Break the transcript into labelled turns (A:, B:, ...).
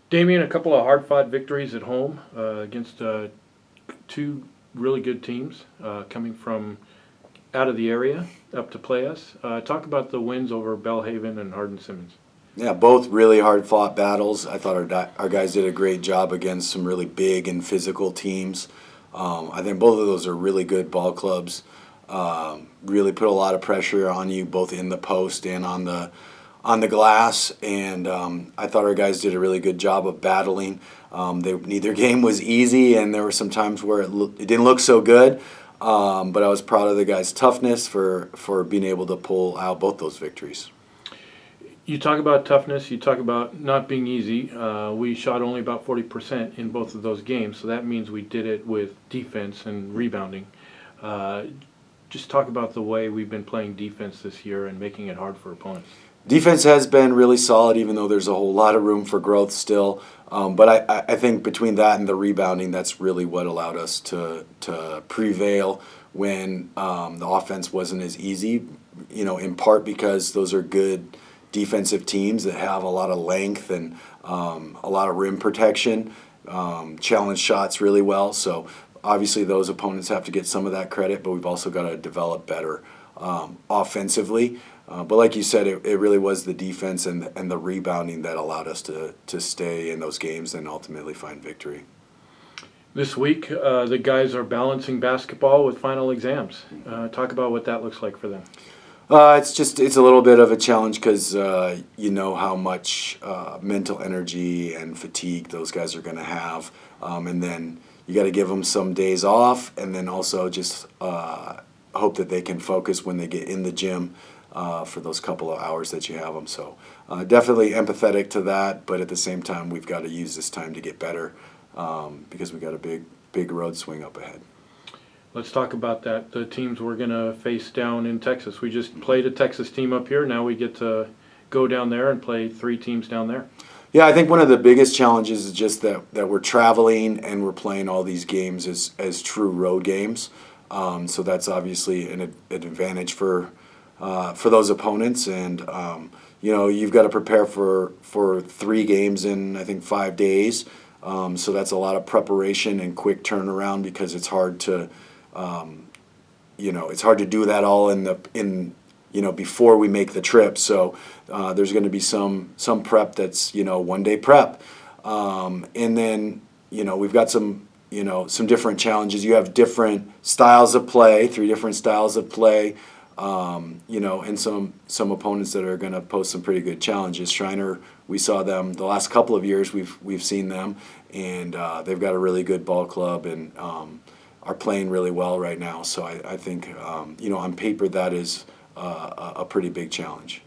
A: Damion, a couple of hard-fought victories at home against two really good teams coming from out of the area up to play us. Talk about the wins over Belhaven and Hardin-Simmons.
B: Yeah, both really hard-fought battles. I thought our guys did a great job against some really big and physical teams. I think both of those are really good ball clubs. Really put a lot of pressure on you, both in the post and on the glass. And I thought our guys did a really good job of battling. Neither game was easy, and there were some times where it didn't look so good. But I was proud of the guys' toughness for being able to pull out both those victories.
A: You talk about toughness, you talk about not being easy. We shot only about 40% in both of those games, so that means we did it with defense and rebounding. Just talk about the way we've been playing defense this year and making it hard for opponents.
B: Defense has been really solid, even though there's a whole lot of room for growth still. But I think between that and the rebounding, that's really what allowed us to prevail when the offense wasn't as easy, in part because those are good defensive teams that have a lot of length and a lot of rim protection, challenge shots really well. So obviously those opponents have to get some of that credit, but we've also got to develop better offensively. But like you said, it really was the defense and the rebounding that allowed us to stay in those games and ultimately find victory.
A: This week, the guys are balancing basketball with final exams. Talk about what that looks like for them.
B: It's a little bit of a challenge because you know how much mental energy and fatigue those guys are going to have, and then you got to give them some days off, and then also just hope that they can focus when they get in the gym for those couple of hours that you have them. So definitely empathetic to that, but at the same time we've got to use this time to get better because we've got a big road swing up ahead.
A: Let's talk about that. The teams we're going to face down in Texas. We just played a Texas team up here. Now we get to go down there and play 3 teams down there.
B: Yeah, I think one of the biggest challenges is just that we're traveling and we're playing all these games as true road games. So that's obviously an advantage for those opponents. And, you've got to prepare for 3 games in, I think, 5 days. So that's a lot of preparation and quick turnaround because it's hard to do that all before we make the trip. So there's going to be some prep that's 1-day prep, and then we've got some different challenges. You have different styles of play, 3 different styles of play, and some opponents that are going to pose some pretty good challenges. Shriner, we saw them the last couple of years. We've seen them, and they've got a really good ball club and are playing really well right now. So I think on paper that is a pretty big challenge.